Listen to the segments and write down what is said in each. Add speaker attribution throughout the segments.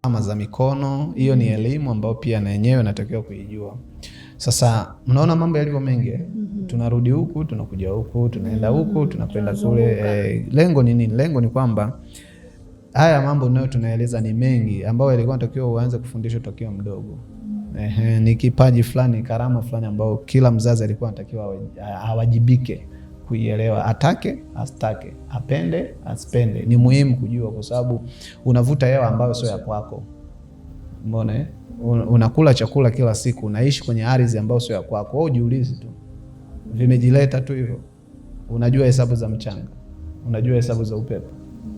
Speaker 1: alama za mikono. Hiyo ni elimu ambayo pia na yenyewe natakiwa kuijua. Sasa mnaona mambo yalivyo mengi. Tunarudi huku, tunakuja huku, tunaenda huku, tunakwenda kule. Lengo ni nini? Lengo ni kwamba haya mambo nayo tunaeleza ni mengi ambayo yalikuwa natakiwa uanze kufundishwa tokio mdogo. Ni kipaji fulani, karama fulani ambao kila mzazi alikuwa anatakiwa awajibike kuielewa, atake asitake, apende asipende. Ni muhimu kujua, kwa sababu unavuta hewa ambayo sio ya kwako. Umeona? Unakula chakula kila siku, unaishi kwenye ardhi ambayo sio ya kwako. Wewe ujiulize tu, vimejileta tu hivyo. Unajua hesabu za mchanga? Unajua hesabu za upepo?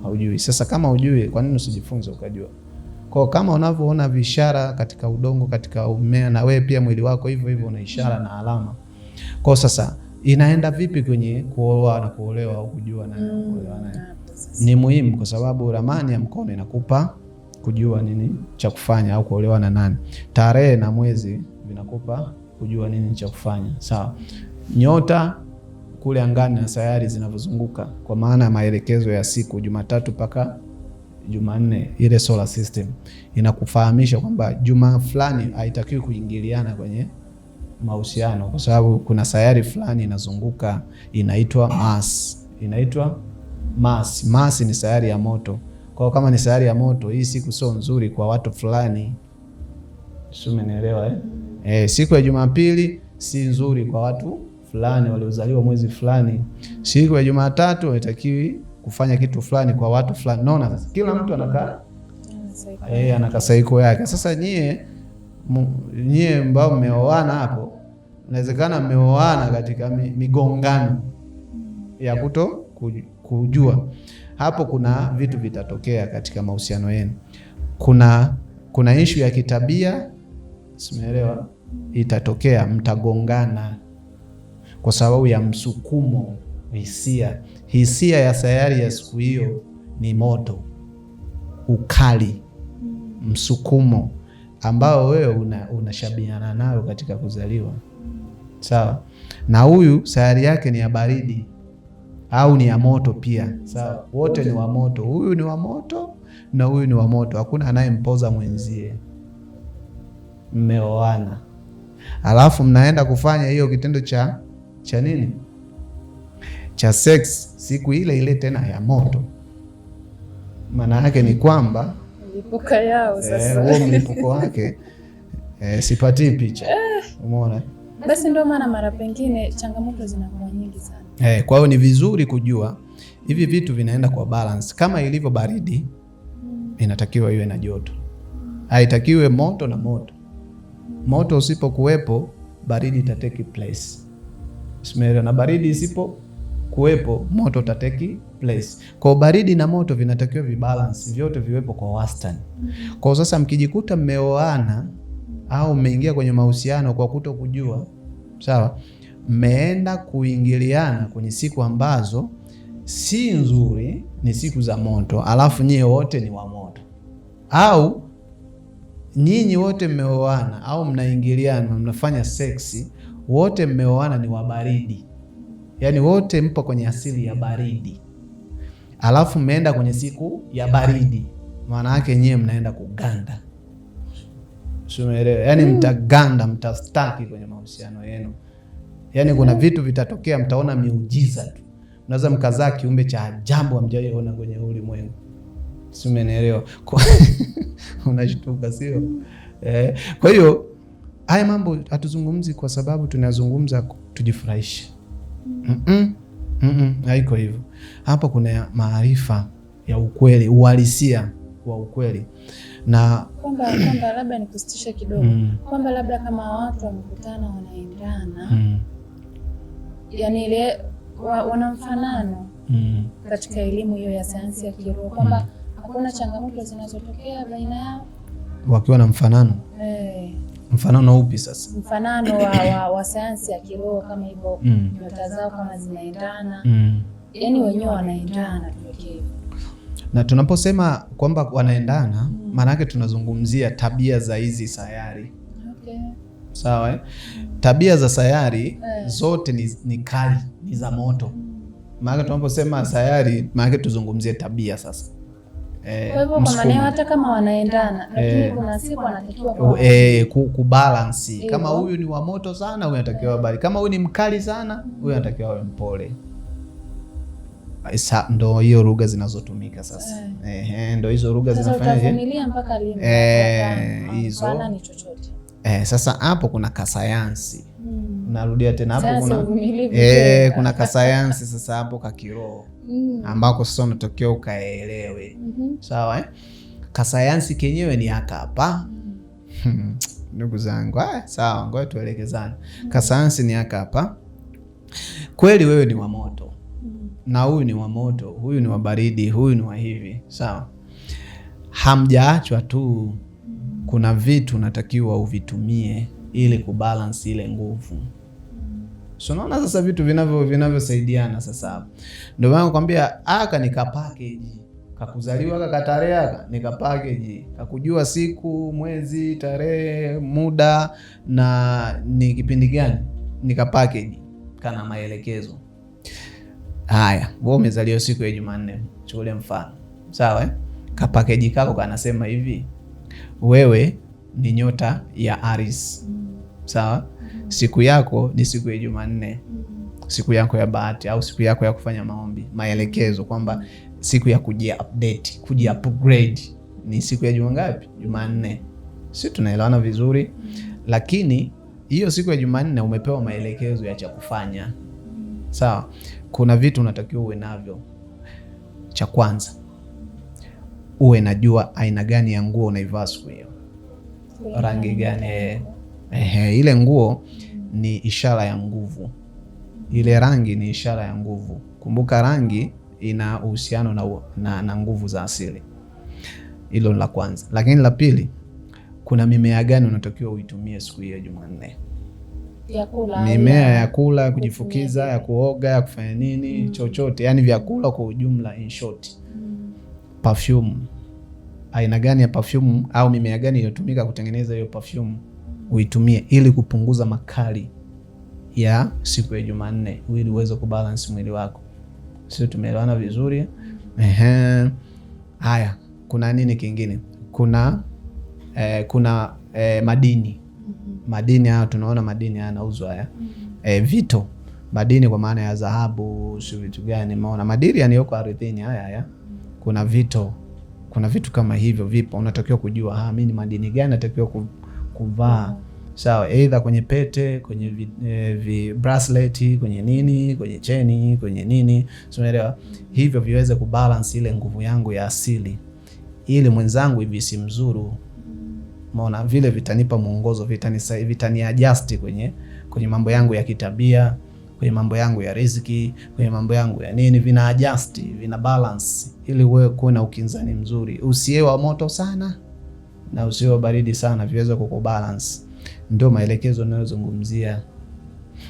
Speaker 1: Haujui. Sasa kama hujui, kwa nini usijifunze ukajua? Kwa kama unavyoona vishara katika udongo, katika mmea, na wewe pia mwili wako hivyo hivyo una ishara na alama. Kwa sasa inaenda vipi kwenye kuoa na kuolewa au kujua na kuolewa naye? Ni muhimu, kwa sababu ramani ya mkono inakupa kujua nini cha kufanya au kuolewa na nani. Tarehe na mwezi vinakupa kujua nini cha kufanya. Sawa. Nyota kule angani na sayari zinavyozunguka, kwa maana ya maelekezo ya siku Jumatatu mpaka Jumanne, ile solar system inakufahamisha kwamba juma fulani haitakiwi kuingiliana kwenye mahusiano, kwa sababu kuna sayari fulani inazunguka inaitwa Mars. Inaitwa Mars. Mars ni sayari ya moto. Kwa kama ni sayari ya moto, hii siku sio nzuri kwa watu fulani. Sio, umenielewa siku ya Jumapili si nzuri kwa watu fulani waliozaliwa mwezi fulani. Siku ya Jumatatu haitakiwi kufanya kitu fulani kwa watu fulani. Naona sasa kila mtu anakaa anakaa saiko yake. Sasa nyie ambao mmeoana hapo, inawezekana mmeoana katika migongano ya kuto kujua. Hapo kuna vitu vitatokea katika mahusiano yenu. Kuna issue ya kitabia, simeelewa, itatokea, mtagongana kwa sababu ya msukumo, hisia ya sayari ya siku hiyo ni moto, ukali, msukumo ambao wewe unashabiana nayo katika kuzaliwa. Sawa. Na huyu sayari yake ni ya baridi au ni ya moto pia. Sawa. Wote ni wa moto. Huyu ni wa moto na huyu ni wa moto. Hakuna anayempoza mwenzie. Mmeoana, alafu mnaenda kufanya hiyo kitendo cha nini, cha sex siku ile ile tena ya moto. Maana yake ni kwamba
Speaker 2: mlipuko yao sasa,
Speaker 1: huo mlipuko wake sipati picha. Umeona?
Speaker 2: Basi ndio maana mara pengine changamoto zinakuwa nyingi sana.
Speaker 1: Kwa hiyo ni vizuri kujua hivi vitu vinaenda kwa balance. Kama ilivyo baridi inatakiwa iwe na joto, haitakiwe moto na moto. Moto usipokuwepo, baridi itateki place. Simera, na baridi isipo kuwepo, moto utateki place. Kwa baridi na moto vinatakiwa vibalance, vyote viwepo kwa wastani. Kwa sasa mkijikuta mmeoana au mmeingia kwenye mahusiano kwa kuto kujua, sawa, mmeenda kuingiliana kwenye siku ambazo si nzuri, ni siku za moto, alafu nyie wote ni wa moto, au nyinyi wote mmeoana au mnaingiliana mnafanya seksi, wote mmeoana ni wa baridi, yaani wote mpo kwenye asili ya baridi, alafu mmeenda kwenye siku ya baridi, maana yake nyie mnaenda kuganda. Umeelewa? Yaani mtaganda, mtastaki kwenye mahusiano yenu. Yaani kuna vitu vitatokea, mtaona miujiza tu. Mnaweza mkazaa kiumbe cha ajabu hamjaiona kwenye ulimwengu. Umeelewa? Unashtuka, sio? Kwa hiyo haya mambo hatuzungumzi kwa sababu tunazungumza tujifurahishe. Haiko hivyo. Hapa kuna maarifa ya ukweli, uhalisia wa ukweli. Na
Speaker 2: kwamba labda nikusitishe kidogo, kwamba labda kama watu wamekutana wanaendana, yani ile wana mfanano katika elimu hiyo ya sayansi ya kiroho, kwamba hakuna changamoto zinazotokea baina yao
Speaker 1: wakiwa na mfanano. Mfanano upi sasa?
Speaker 2: Mfanano wa sayansi ya kiroho kama hivyo, nyota zao kama zinaendana, yani wenyewe wanaendana tu.
Speaker 1: Na tunaposema kwamba wanaendana, maana yake tunazungumzia tabia za hizi sayari. Sawa, tabia za sayari zote ni kali, ni za moto. Maana tunaposema sayari, maana tuzungumzie tabia sasa.
Speaker 2: Kwa hivyo kwa maana hata kama wanaendana lakini kuna siku anatakiwa
Speaker 1: kubalance. Kama huyu ni wa moto sana, huyu anatakiwa bali. Kama huyu ni mkali sana, huyu anatakiwa awe mpole. Ndo hiyo lugha zinazotumika sasa. Ndo hizo lugha zinafanya
Speaker 2: utavumilia mpaka lini?
Speaker 1: Hizo ni chochote. Sasa hapo kuna kasayansi. Narudia tena hapo kuna kasayansi sasa hapo ka kiroho ambako sasa unatakiwa ukaelewe. Sawa kasayansi kenyewe ni hapa. Ndugu zangu, sawa, ngoja tuelekezane. Kasayansi ni hapa. Kweli wewe ni wa moto na huyu ni wa moto, huyu ni wa baridi, huyu ni wa hivi, sawa. Hamjaachwa tu, kuna vitu unatakiwa uvitumie ili kubalance ile nguvu. So unaona sasa vitu vinavyosaidiana sasa hapo. Ndio maana nakwambia aka ni ka package. Kakuzaliwa aka tarehe aka ni ka package. Kakujua siku, mwezi, tarehe, muda na ni kipindi gani ni ka package. Kana maelekezo. Haya, wewe umezaliwa siku ya Jumanne, chukua mfano. Sawa Ka package kako kanasema hivi. Wewe ni nyota ya Aries. Sawa? Siku yako ni siku ya Jumanne. Siku yako ya bahati au siku yako ya kufanya maombi. Maelekezo kwamba siku ya kuji-update, kuji-upgrade ni siku ya juma ngapi? Jumanne. Sisi tunaelewana vizuri. Lakini hiyo siku ya Jumanne umepewa maelekezo ya cha kufanya. Sawa? Kuna vitu unatakiwa uwe navyo. Cha kwanza, uwe najua aina gani ya nguo unaivaa siku hiyo. Rangi gani? Ile nguo ni ishara ya nguvu. Ile rangi ni ishara ya nguvu. Kumbuka rangi ina uhusiano na nguvu za asili. Hilo la kwanza. Lakini la pili, kuna mimea gani unatakiwa uitumie siku hiyo Jumanne? Mimea ya kula, kujifukiza, ya kuoga, ya kufanya nini, chochote, yani vyakula kwa ujumla, in short. Perfume. Aina gani ya perfume au mimea gani iliyotumika kutengeneza hiyo perfume uitumie ili kupunguza makali ya siku ya Jumanne ili uweze kubalance mwili wako. Sio, tumeelewana vizuri? Haya, kuna nini kingine? Kuna madini. Madini haya tunaona madini haya yanauzwa haya. Vito. Madini kwa maana ya dhahabu, sio vitu gani, maana madini yanayoko ardhini haya. Kuna vito. Kuna vitu kama hivyo vipo. Unatakiwa kujua mimi ni madini gani natakiwa kuvaa. Sawa, either kwenye pete, kwenye bracelet, kwenye nini, kwenye cheni, kwenye nini. So unaelewa? Hivyo viweze kubalance ile nguvu yangu ya asili. Ili mwenzangu hivi si mzuru. Umeona, vile vitanipa mwongozo, vitani adjust kwenye mambo yangu ya kitabia, kwenye mambo yangu ya riziki, kwenye mambo yangu ya nini, vina adjust, vina balance ili wewe kuwe na ukinzani mzuri. Usiwe wa moto sana na usiwe baridi sana, viweze kukubalance. Ndio maelekezo ninayozungumzia.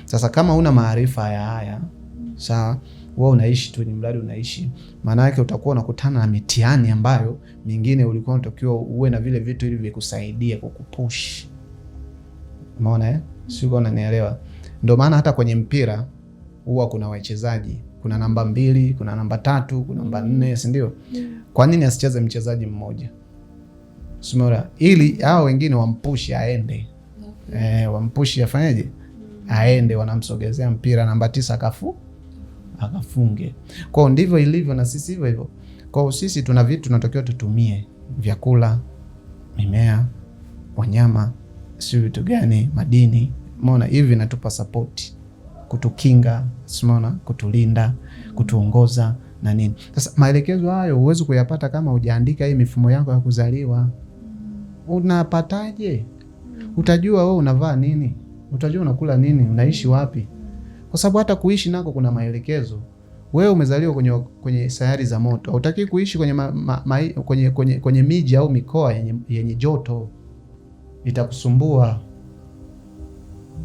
Speaker 1: Sasa kama una maarifa haya, sawa, wewe unaishi tu, ni mradi unaishi. Maana yake utakuwa unakutana na mitihani ambayo mingine ulikuwa unatakiwa uwe na vile vitu ili vikusaidia kukupush. Umeona Sio, unanielewa? Ndio maana hata kwenye mpira huwa kuna wachezaji, kuna namba 2, kuna namba 3, kuna namba 4, si ndio? Kwa nini asicheze mchezaji mmoja? Simora, ili hao wengine wampushi aende. Wampushi afanyaje? Aende, wanamsogezea mpira namba 9 akafunge. Kwa ndivyo ilivyo na sisi hivyo. Kwa sisi tuna vitu tunatakiwa tutumie, vyakula, mimea, wanyama, sio vitu gani, madini. Umeona, hivi natupa support, kutukinga, umeona, kutulinda, kutuongoza na nini. Sasa maelekezo hayo huwezi kuyapata kama hujaandika hii mifumo yako ya kuzaliwa. Unapataje? Utajua wewe unavaa nini? Utajua unakula nini? Unaishi wapi? Kwa sababu hata kuishi nako kuna maelekezo. Wewe umezaliwa kwenye sayari za moto. Hutaki kuishi kwenye miji au mikoa yenye joto. Itakusumbua.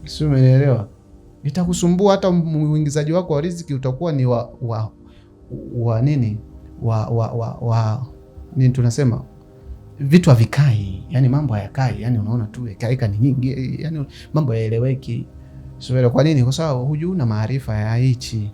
Speaker 1: Sio, umeelewa? Itakusumbua, hata uingizaji wako wa riziki utakuwa ni wa nini? Nini tunasema? Vitu havikai, yani mambo hayakai, yani unaona tu ekaeka ni nyingi, yani mambo yaeleweki. Sio, kwa nini? Kwa sababu hujuna maarifa ya hichi.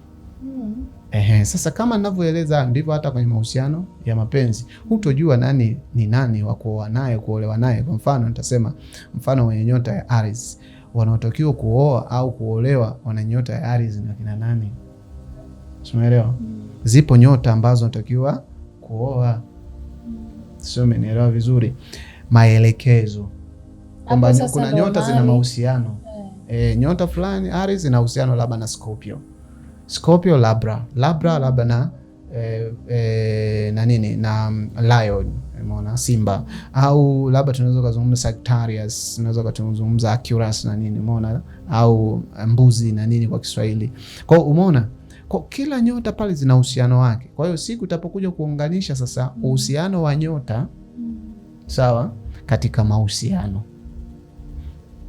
Speaker 1: Sasa kama ninavyoeleza ndivyo hata kwenye mahusiano ya mapenzi, hutojua nani ni nani wa kuoa naye, kuolewa naye. Kwa mfano nitasema mfano wenye nyota ya Aries, wanaotakiwa kuoa au kuolewa wana nyota ya Aries ni kina nani? Umeelewa? Zipo nyota ambazo unatakiwa kuoa. Sio, umenielewa vizuri? Maelekezo kwamba kuna nyota zina mahusiano. Nyota fulani Aries ina uhusiano labda na Scorpio labda na nini na Lion, umeona, Simba, au labda tunaweza kuzungumza Sagittarius, tunaweza kuzungumza Aquarius na nini, umeona, au mbuzi na nini kwa Kiswahili. Kwa hiyo umeona, kwa kila nyota pale zina uhusiano wake. Kwa hiyo siku utapokuja kuunganisha sasa uhusiano wa nyota, sawa, katika mahusiano,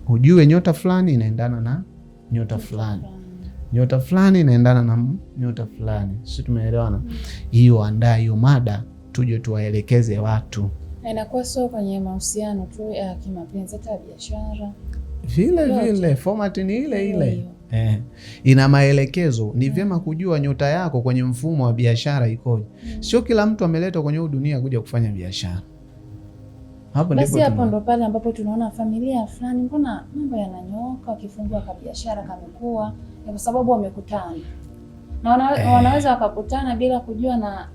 Speaker 1: ujue nyota fulani inaendana na nyota fulani, nyota fulani inaendana na nyota fulani. Sisi tumeelewana? Hiyo andaa hiyo mada tuje tuwaelekeze watu.
Speaker 2: Inakuwa sio kwenye mahusiano tu ya kimapenzi, hata biashara
Speaker 1: vile format ni ile. Ina maelekezo. Ni vyema kujua nyota yako kwenye mfumo wa biashara ikoje. Sio kila mtu ameletwa kwenye dunia kuja kufanya biashara.
Speaker 2: Hapo ndo pale ambapo tunaona familia fulani, mbona mambo yananyooka, wakifungua kwa biashara kamekuwa, kwa sababu wamekutana na wanaweza wakakutana bila kujua na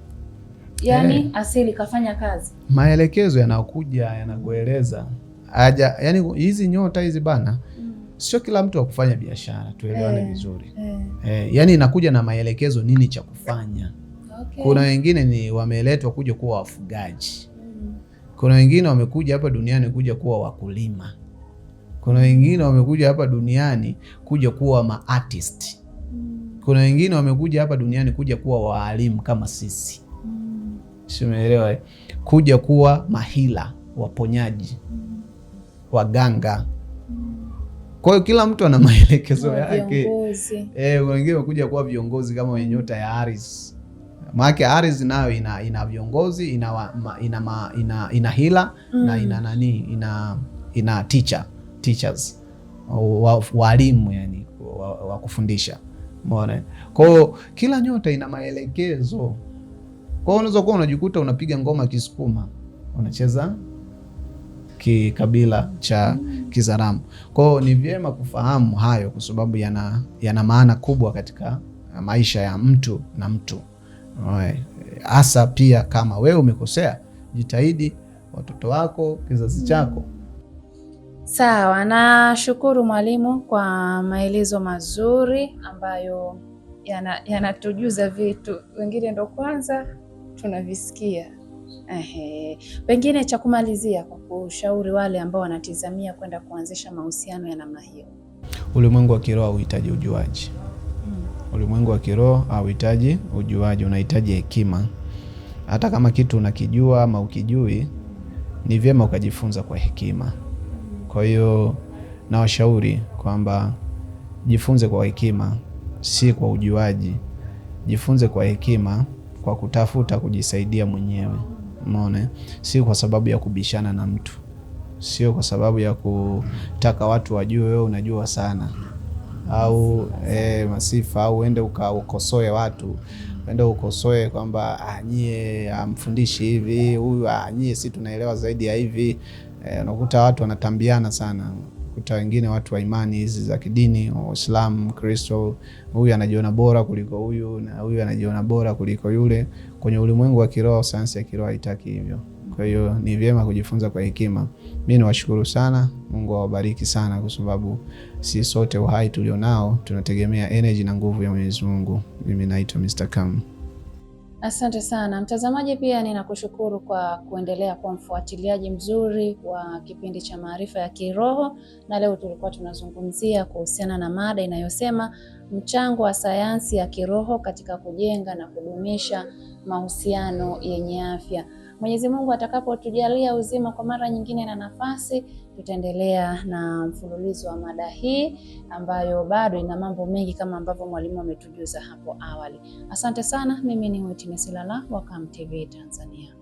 Speaker 2: asili kafanya kazi. Maelekezo
Speaker 1: yanakuja yanakueleza yani hizi nyota hizi bana, sio kila mtu akufanya biashara, tuelewane vizuri. Yani inakuja na maelekezo nini cha kufanya. Kuna wengine ni wameletwa kuja kuwa wafugaji. Kuna wengine wamekuja hapa duniani kuja kuwa wakulima. Kuna wengine wamekuja hapa duniani kuja kuwa maartist. Kuna wengine wamekuja hapa duniani kuja kuwa waalimu kama sisi. Simeelewa? Kuja kuwa mahila, waponyaji, waganga. Kwa hiyo kila mtu ana maelekezo yake. Wengine wamekuja kuwa viongozi kama wenye nyota ya Aries. Maana Aries nayo ina viongozi, ina hila na ina teachers, walimu, yani wa kufundisha. Umeona? Kwa hiyo kila nyota ina maelekezo. Kwa hiyo unaweza kuwa unajikuta unapiga ngoma Kisukuma, unacheza kikabila cha Kizaramo. Kwa hiyo ni vyema kufahamu hayo, kwa sababu yana maana kubwa katika maisha ya mtu na mtu. Hasa pia kama wewe umekosea, jitahidi watoto wako, kizazi chako.
Speaker 2: Sawa, nashukuru mwalimu kwa maelezo mazuri ambayo yanatujuza vitu wengine ndo kwanza tunavisikia. Pengine cha kumalizia kwa kushauri wale ambao wanatizamia kwenda kuanzisha mahusiano ya namna hiyo.
Speaker 1: Ulimwengu wa kiroho unahitaji ujuaji. Ulimwengu wa kiroho hauhitaji ujuaji, unahitaji hekima. Hata kama kitu unakijua ama ukijui, ni vyema ukajifunza kwa hekima. Kwa hiyo nawashauri kwamba jifunze kwa hekima, si kwa ujuaji. Jifunze kwa hekima, kwa kutafuta kujisaidia mwenyewe. Umeona? Si kwa sababu ya kubishana na mtu, sio kwa sababu ya kutaka watu wajue wewe unajua sana, au masifa, au uende ukosoe watu, uende ukosoe kwamba nyie amfundishi hivi, huyu nyie si tunaelewa zaidi ya hivi. Unakuta watu wanatambiana sana. Kuta wengine watu wa imani hizi za kidini, Uislamu, Kristo, huyu anajiona bora kuliko huyu na huyu anajiona bora kuliko yule. Kwenye ulimwengu wa kiroho, sayansi ya kiroho haitaki hivyo. Kwa hiyo ni vyema kujifunza kwa hekima. Mimi niwashukuru sana, Mungu awabariki sana, kwa sababu si sote uhai tulionao tunategemea energy na nguvu ya Mwenyezi Mungu. Mimi naitwa Mr. Kam.
Speaker 2: Asante sana mtazamaji, pia ninakushukuru kwa kuendelea kwa mfuatiliaji mzuri wa kipindi cha Maarifa ya Kiroho, na leo tulikuwa tunazungumzia kuhusiana na mada inayosema mchango wa sayansi ya kiroho katika kujenga na kudumisha mahusiano yenye afya. Mwenyezi Mungu atakapotujalia uzima kwa mara nyingine na nafasi, tutaendelea na mfululizo wa mada hii ambayo bado ina mambo mengi kama ambavyo mwalimu ametujuza hapo awali. Asante sana. Mimi ni Witness Lala wa Kam TV Tanzania.